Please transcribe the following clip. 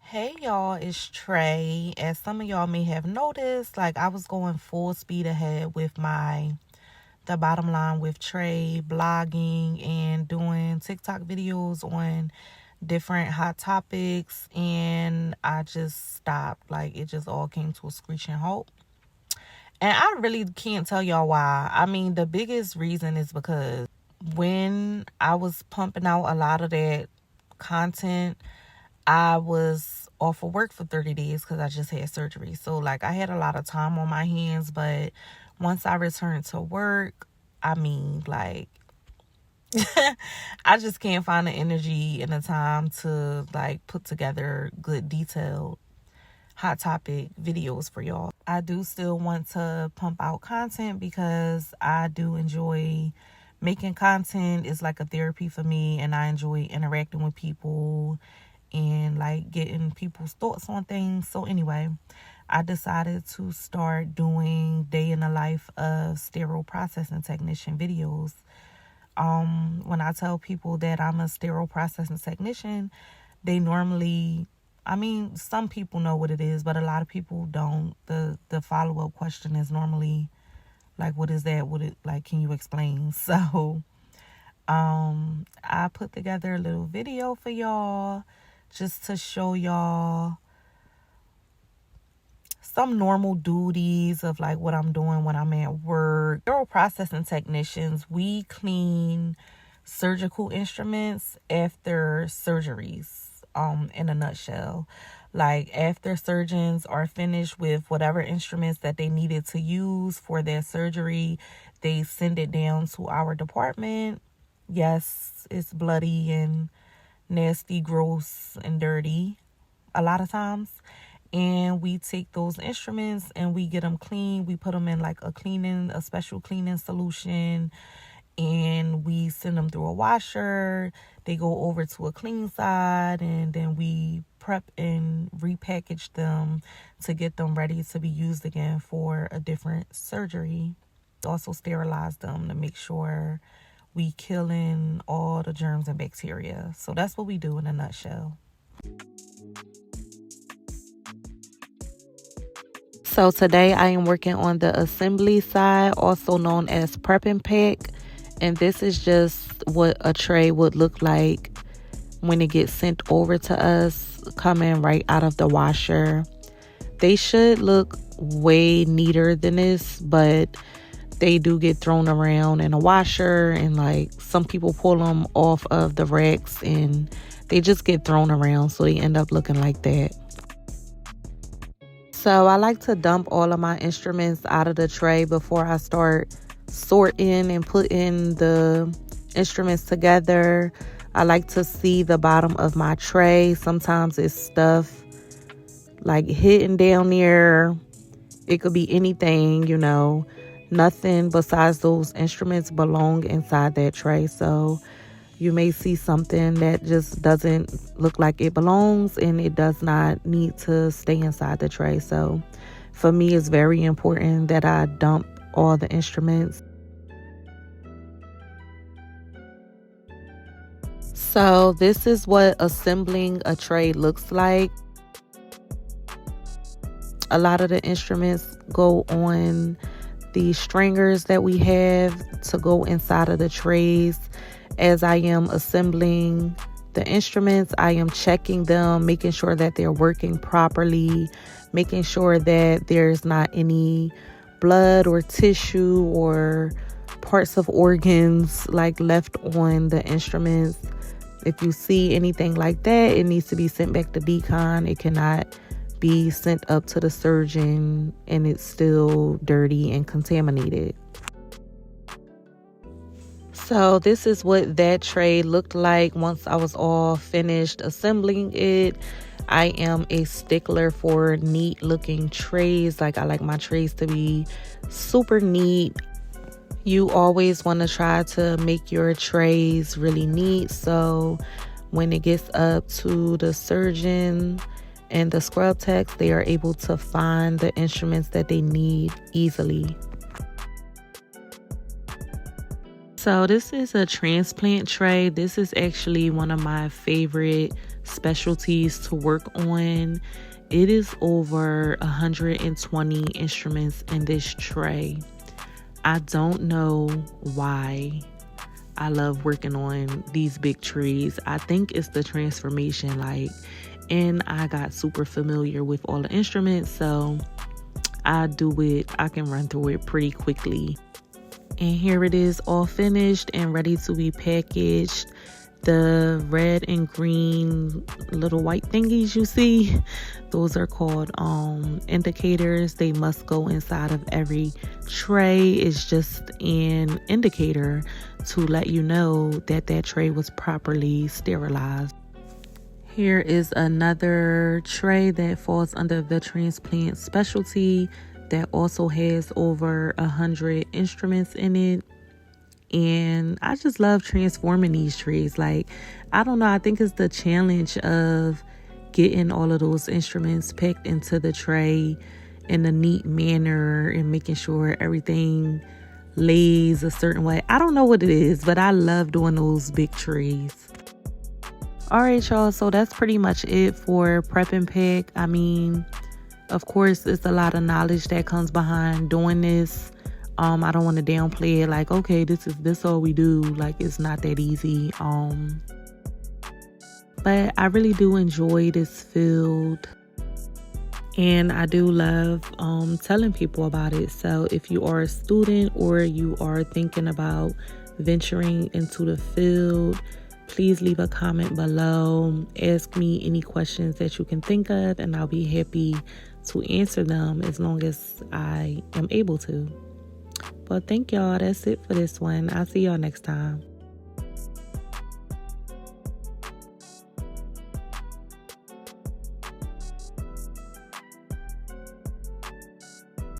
Hey y'all, it's Trey. As some of y'all may have noticed, like I was going full speed ahead with the bottom line with Trey, blogging and doing TikTok videos on different hot topics, and I just stopped. Like it just all came to a screeching halt. And I really can't tell y'all why. I mean, the biggest reason is because when I was pumping out a lot of that content, I was off of work for 30 days because I just had surgery. So, like, I had a lot of time on my hands. But once I returned to work, I mean, like, I just can't find the energy and the time to, like, put together good, detailed, hot topic videos for y'all. I do still want to pump out content because I do enjoy making content. It's like a therapy for me, and I enjoy interacting with people and like getting people's thoughts on things. So anyway, I decided to start doing day in the life of sterile processing technician videos. When I tell people that I'm a sterile processing technician, they normally, I mean, some people know what it is, but a lot of people don't. The follow-up question is normally like, what is that? What it like, can you explain? So I put together a little video for y'all just to show y'all some normal duties of like what I'm doing when I'm at work. Sterile processing technicians, we clean surgical instruments after surgeries, in a nutshell. Like after surgeons are finished with whatever instruments that they needed to use for their surgery, they send it down to our department. Yes, it's bloody and nasty, gross, and dirty a lot of times. And we take those instruments and we get them clean. We put them in like a special cleaning solution, and we send them through a washer. They go over to a clean side, and then we prep and repackage them to get them ready to be used again for a different surgery. Also sterilize them to make sure we killing all the germs and bacteria. So that's what we do in a nutshell. So today I am working on the assembly side, also known as prep and pack. And this is just what a tray would look like when it gets sent over to us, coming right out of the washer. They should look way neater than this, but they do get thrown around in a washer, and like some people pull them off of the racks and they just get thrown around, so they end up looking like that. So I like to dump all of my instruments out of the tray before I start sorting and putting the instruments together. I like to see the bottom of my tray. Sometimes it's stuff like hidden down there. It could be anything, nothing besides those instruments belong inside that tray. So you may see something that just doesn't look like it belongs, and it does not need to stay inside the tray. So for me, it's very important that I dump all the instruments. So this is what assembling a tray looks like. A lot of the instruments go on the stringers that we have to go inside of the trays. As I am assembling the instruments, I am checking them, making sure that they're working properly, making sure that there's not any blood or tissue or parts of organs like left on the instruments. If you see anything like that, it needs to be sent back to decon. It cannot be sent up to the surgeon and it's still dirty and contaminated. So this is what that tray looked like once I was all finished assembling it. I am a stickler for neat looking trays. Like I like my trays to be super neat. You always want to try to make your trays really neat, so when it gets up to the surgeon and the scrub techs, they are able to find the instruments that they need easily. So this is a transplant tray. This is actually one of my favorite specialties to work on. It is over 120 instruments in this tray. I don't know why I love working on these big trees. I think it's the transformation, and I got super familiar with all the instruments, so I can run through it pretty quickly. And here it is, all finished and ready to be packaged. The red and green little white thingies you see, those are called indicators. They must go inside of every tray. It's just an indicator to let you know that that tray was properly sterilized. Here is another tray that falls under the transplant specialty that also has over 100 instruments in it. And I just love transforming these trays. I don't know, I think it's the challenge of getting all of those instruments packed into the tray in a neat manner and making sure everything lays a certain way. I don't know what it is, but I love doing those big trays. All right, y'all, so that's pretty much it for prep and pack. I mean, of course, it's a lot of knowledge that comes behind doing this. I don't want to downplay it okay, this all we do. It's not that easy. But I really do enjoy this field, and I do love telling people about it. So if you are a student or you are thinking about venturing into the field, please leave a comment below. Ask me any questions that you can think of, and I'll be happy to answer them as long as I am able to. But thank y'all. That's it for this one. I'll see y'all next time.